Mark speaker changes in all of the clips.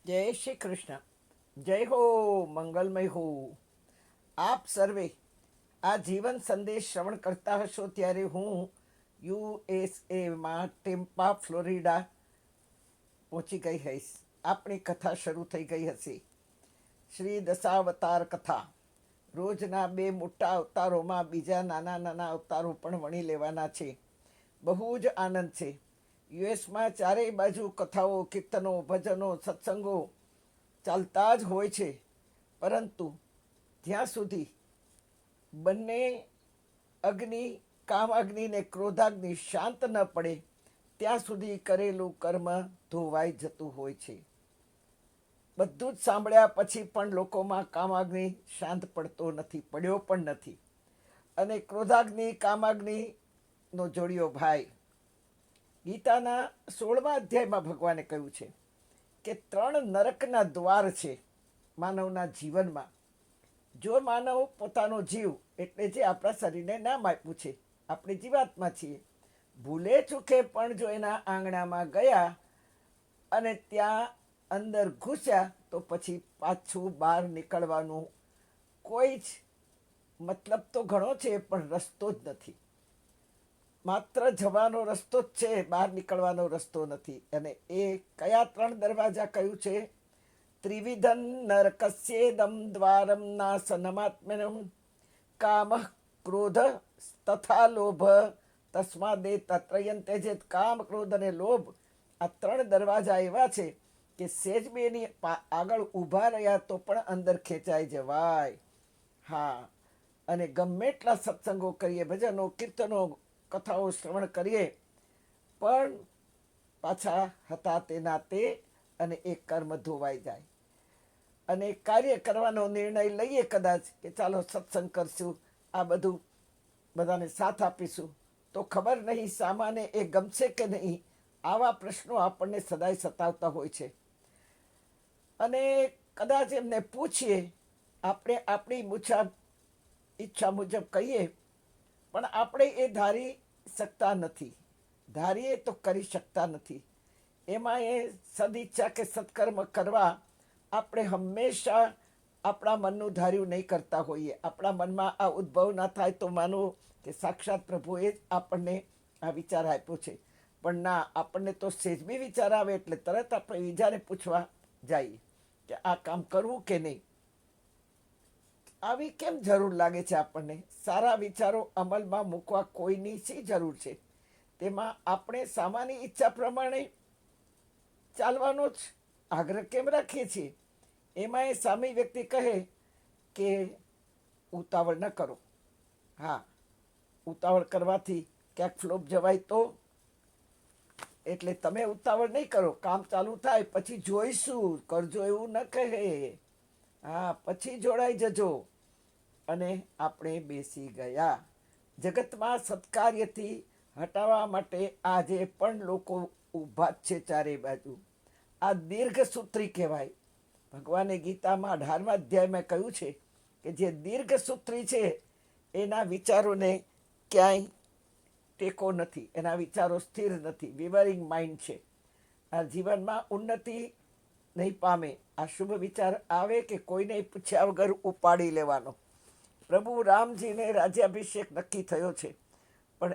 Speaker 1: જય શ્રી કૃષ્ણ. જય હો, મંગલમય હો. આપ સર્વે આ જીવન સંદેશ શ્રવણ કરતા હશો ત્યારે હું યુએસએમાં ટેમ્પા ફ્લોરિડા પહોંચી ગઈ હઈશ. આપણી કથા શરૂ થઈ ગઈ હશે. શ્રી દશાવતાર કથા. રોજના બે મોટા અવતારોમાં બીજા નાના નાના અવતારો પણ વણી લેવાના છે. બહુ જ આનંદ છે. યુએસમાં ચારેય બાજુ કથાઓ, કીર્તનો, ભજનો, સત્સંગો ચાલતા જ હોય છે. પરંતુ જ્યાં સુધી બંને અગ્નિ, કામ અગ્નિ ને ક્રોધાગ્નિ શાંત ન પડે ત્યાં સુધી કરેલું કર્મ ધોવાઈ જતું હોય છે. બધું જ સાંભળ્યા પછી પણ લોકોમાં કામાગ્નિ શાંત પડતો નથી, પડ્યો પણ નથી. અને ક્રોધાગ્નિ, કામાગ્નિનો જોડિયો ભાઈ. ગીતાના 16મા અધ્યાયમાં ભગવાને કહ્યું છે કે 3 નરકના દ્વાર છે માનવના જીવનમાં. જો માનવ પોતાનો જીવ, એટલે જે આપણા શરીરને નામ આપ્યું છે, આપણે જીવાત્મા છીએ, ભૂલે ચૂકે પણ જો એના આંગણામાં ગયા અને ત્યાં અંદર ઘૂસ્યા તો પછી પાછું બહાર નીકળવાનું કોઈ જ મતલબ તો ઘણો છે પણ રસ્તો જ નથી. માત્ર જવાનો રસ્તો જ છે, બહાર નીકળવાનો રસ્તો નથી. અને એ કયા 3 દરવાજા કહ્યું છે? ત્રિવિધન નરકસ્યેદમ દ્વારમ નાસનમાત્મ્યનમ કામ, ક્રોધ તથા લોભ તસ્માદે તત્રયંતે જેત. કામ, ક્રોધ અને લોભ, આ 3 દરવાજા એવા છે કે સેજ બેની આગળ ઊભા રહ્યા તો પણ અંદર ખેંચાઈ જવાય. હા, અને ગમે એટલા સત્સંગો કરીએ, ભજનો, કીર્તનો, કથાઓ શ્રવણ કરીએ પણ પાછા હતા તેના તે, અને એ કર્મ ધોવાઈ જાય. અને કાર્ય કરવાનો નિર્ણય લઈએ કદાચ કે ચાલો સત્સંગ કરશું, આ બધું બધાને સાથ આપીશું, તો ખબર નહીં સામાને એ ગમશે કે નહીં. આવા પ્રશ્નો આપણને સદાય સતાવતા હોય છે. અને કદાચ એમને પૂછીએ, આપણે આપણી ઈચ્છા મુજબ કહીએ, પણ આપણે એ ધારી શકતા નથી, ધારીએ તો કરી શકતા નથી. એમાં એ સદઈચ્છા કે સત્કર્મ કરવા આપણે હંમેશા આપણા મનનું ધાર્યું નહીં કરતા હોઈએ. આપણા મનમાં આ ઉદ્ભવ ના થાય તો માનવું કે સાક્ષાત પ્રભુએ જ આપણને આ વિચાર આપ્યો છે. પણ ના, આપણને તો સેજ બી વિચાર આવે એટલે તરત આપણે બીજાને પૂછવા જઈએ કે આ કામ કરવું કે નહીં. આવી કેમ જરૂર લાગે છે આપણને? સારા વિચારો અમલમાં મૂકવા કોઈની શી જરૂર છે? તેમાં આપણે સામાન્ય ઈચ્છા પ્રમાણે ચાલવાનો જ આગ્રહ કેમ રાખીએ છીએ? એમાં એ સામી વ્યક્તિ કહે કે ઉતાવળ ન કરો. હા, ઉતાવળ કરવાથી ક્યાંક ફ્લોપ જવાય તો? એટલે તમે ઉતાવળ નહીં કરો, કામ ચાલુ થાય પછી જોઈશું કરજો એવું ન કહે. હા, પછી જોડાઈ જજો. અને આપણે બેસી ગયા. જગતમાં સત્કાર્યથી હટાવવા માટે આજે પણ લોકો ઊભા જ છે ચારે બાજુ. આ દીર્ઘસૂત્રી કહેવાય. ભગવાને ગીતામાં 18મા અધ્યાયમાં કહ્યું છે કે જે દીર્ઘસૂત્રી છે એના વિચારોને ક્યાંય ટેકો નથી, એના વિચારો સ્થિર નથી, વિવરિંગ માઇન્ડ છે. આ જીવનમાં ઉન્નતિ નહીં પામે. આ શુભ વિચાર આવે કે કોઈને પૂછ્યા વગર ઉપાડી લેવાનો. પ્રભુ રામજીને રાજ્યાભિષેક નક્કી થયો છે, પણ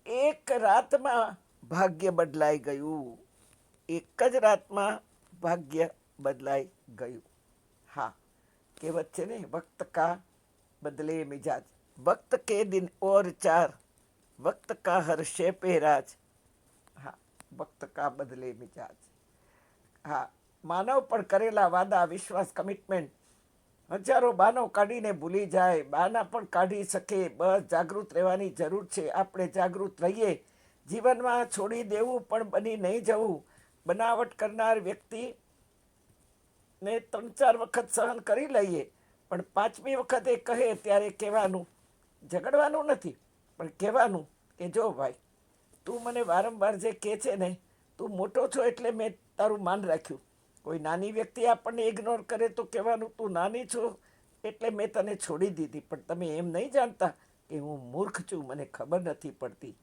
Speaker 1: એક રાતમાં ભાગ્ય બદલાઈ ગયું. એક જ રાતમાં ભાગ્ય બદલાઈ ગયું. હા, કહેવત છે ને, વક્ત કા બદલે મિજાજ, વક્ત કે દિન ઓર ચાર, વક્ત કા હર્ષે પે રાજ. હા, વક્ત કા બદલે મિજાજ. હા, માનવ પણ કરેલા વાદા, વિશ્વાસ, કમિટમેન્ટ હજારો બાનો કાઢીને ભૂલી જાય. બાના પણ કાઢી શકે. બસ જાગૃત રહેવાની જરૂર છે. આપણે જાગૃત રહીએ. જીવનમાં છોડી દેવું પણ બની નહીં જવું. બનાવટ કરનાર વ્યક્તિ ને 3-4 વખત સહન કરી લઈએ, પણ 5મી વખત એ કહે ત્યારે કહેવાનું, ઝઘડવાનું નથી પણ કહેવાનું કે જો ભાઈ, તું મને વારંવાર જે કહે છે ને, તું મોટો છો એટલે મેં તારું માન રાખ્યું. કોઈ નાની વ્યક્તિ આપણને ઇગ્નોર કરે તો કહેવાનું, તું નાની છો એટલે મેં તને છોડી દીધી. પણ તમે એમ નહીં જાણતા કે હું મૂર્ખ છું, મને ખબર નથી પડતી.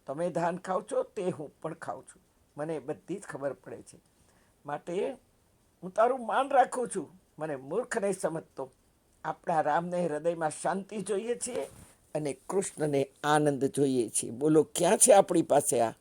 Speaker 1: તમે ધાન ખાવ છો તે હું પણ ખાઉં છું, મને બધી જ ખબર પડે છે. માટે હું તારું માન રાખું છું, મને મૂર્ખ નહીં સમજતો. આપણા રામને હૃદયમાં શાંતિ જોઈએ છીએ અને કૃષ્ણને આનંદ જોઈએ છીએ. બોલો, ક્યાં છે આપણી પાસે આ?